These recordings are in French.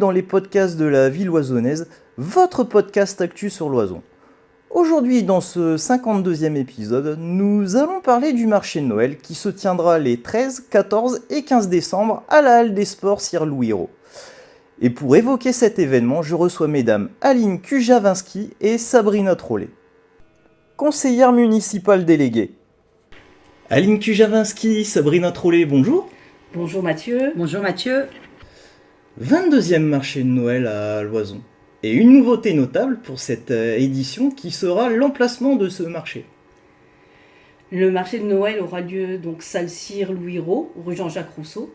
dans les podcasts de la ville loisonnaise, votre podcast actu sur l'Oison. Aujourd'hui, dans ce 52e épisode, nous allons parler du marché de Noël qui se tiendra les 13, 14 et 15 décembre à la Halle des Sports Sir-Louis Hérault. Et pour évoquer cet événement, je reçois mesdames Aline Kujavinski et Sabrina Trollet, conseillère municipale déléguée. Aline Kujavinski, Sabrina Trollet, bonjour. Bonjour Mathieu. Bonjour Mathieu. 22e marché de Noël à l'Oison. Et une nouveauté notable pour cette édition qui sera l'emplacement de ce marché. Le marché de Noël aura lieu donc salle Sir-Louis Hérault, rue Jean-Jacques Rousseau.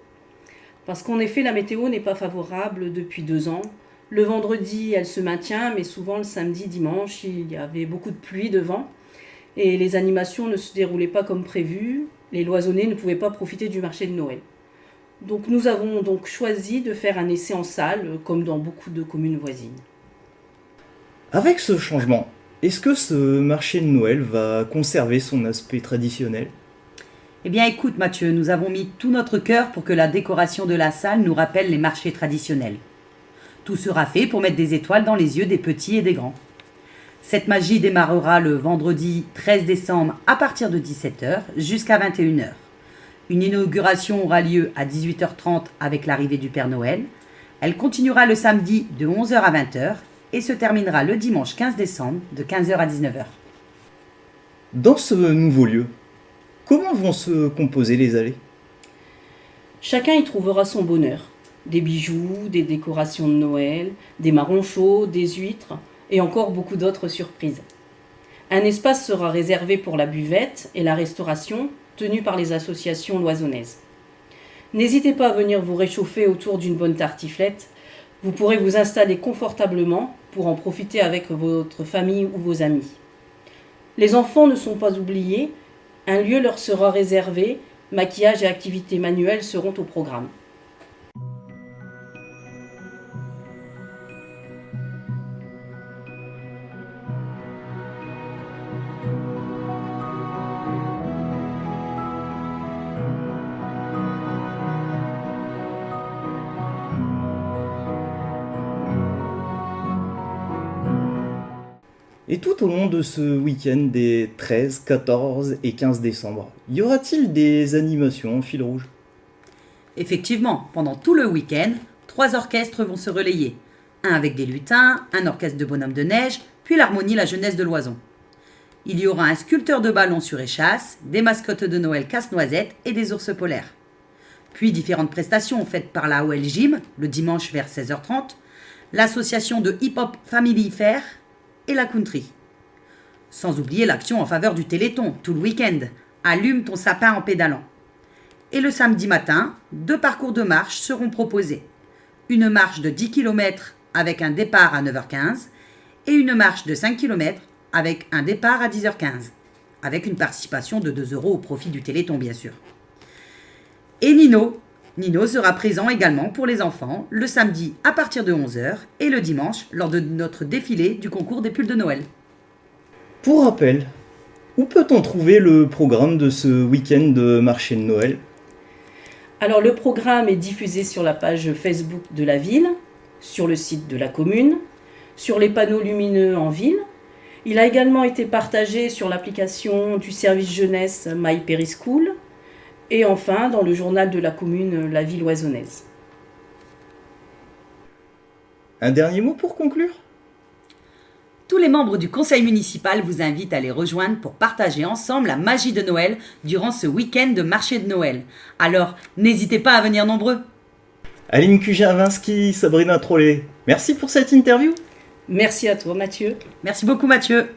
Parce qu'en effet, la météo n'est pas favorable depuis 2 ans. Le vendredi, elle se maintient, mais souvent le samedi, dimanche, il y avait beaucoup de pluie, de vent. Et les animations ne se déroulaient pas comme prévu. Les loisonnés ne pouvaient pas profiter du marché de Noël. Donc nous avons donc choisi de faire un essai en salle, comme dans beaucoup de communes voisines. Avec ce changement, est-ce que ce marché de Noël va conserver son aspect traditionnel ? Eh bien écoute Mathieu, nous avons mis tout notre cœur pour que la décoration de la salle nous rappelle les marchés traditionnels. Tout sera fait pour mettre des étoiles dans les yeux des petits et des grands. Cette magie démarrera le vendredi 13 décembre à partir de 17h jusqu'à 21h. Une inauguration aura lieu à 18h30 avec l'arrivée du Père Noël. Elle continuera le samedi de 11h à 20h et se terminera le dimanche 15 décembre de 15h à 19h. Dans ce nouveau lieu, comment vont se composer les allées ? Chacun y trouvera son bonheur. Des bijoux, des décorations de Noël, des marrons chauds, des huîtres et encore beaucoup d'autres surprises. Un espace sera réservé pour la buvette et la restauration tenue par les associations loisonnaises. N'hésitez pas à venir vous réchauffer autour d'une bonne tartiflette. Vous pourrez vous installer confortablement pour en profiter avec votre famille ou vos amis. Les enfants ne sont pas oubliés. Un lieu leur sera réservé. Maquillage et activités manuelles seront au programme. Et tout au long de ce week-end des 13, 14 et 15 décembre, y aura-t-il des animations en fil rouge ? Effectivement, pendant tout le week-end, 3 orchestres vont se relayer. Un avec des lutins, un orchestre de bonhommes de neige, puis l'harmonie La Jeunesse de l'Oison. Il y aura un sculpteur de ballons sur échasse, des mascottes de Noël casse-noisette et des ours polaires. Puis différentes prestations faites par la OL Gym, le dimanche vers 16h30, l'association de hip-hop Family Fair et la country. Sans oublier l'action en faveur du Téléthon, tout le week-end. Allume ton sapin en pédalant. Et le samedi matin, 2 parcours de marche seront proposés. Une marche de 10 km avec un départ à 9h15 et une marche de 5 km avec un départ à 10h15, avec une participation de 2 € au profit du Téléthon bien sûr. Et Nino sera présent également pour les enfants le samedi à partir de 11h et le dimanche lors de notre défilé du concours des pulls de Noël. Pour rappel, où peut-on trouver le programme de ce week-end de marché de Noël ? Alors le programme est diffusé sur la page Facebook de la ville, sur le site de la commune, sur les panneaux lumineux en ville. Il a également été partagé sur l'application du service jeunesse My Perischool et enfin dans le journal de la commune La Ville Oisonnaise. Un dernier mot pour conclure ? Tous les membres du conseil municipal vous invitent à les rejoindre pour partager ensemble la magie de Noël durant ce week-end de marché de Noël. Alors, n'hésitez pas à venir nombreux. Aline Kujavinski, Sabrina Trollet, merci pour cette interview. Merci à toi Mathieu. Merci beaucoup Mathieu.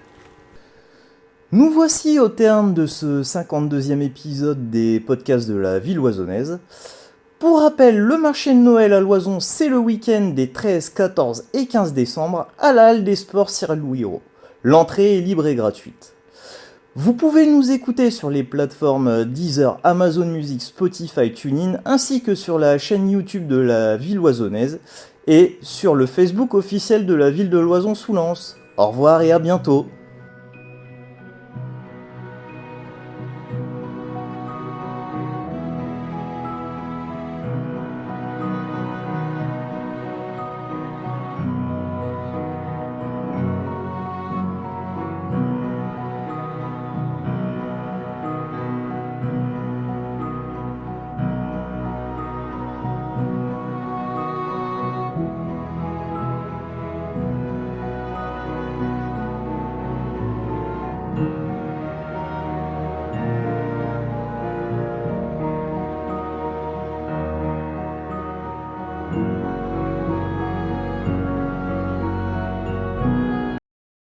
Nous voici au terme de ce 52e épisode des podcasts de la ville oisonnaise. Pour rappel, le marché de Noël à l'Oison, c'est le week-end des 13, 14 et 15 décembre à la Halle des Sports Sir-Louis Hérault. L'entrée est libre et gratuite. Vous pouvez nous écouter sur les plateformes Deezer, Amazon Music, Spotify, TuneIn, ainsi que sur la chaîne YouTube de la ville oisonnaise et sur le Facebook officiel de la ville de l'Oison-sous-Lens. Au revoir et à bientôt.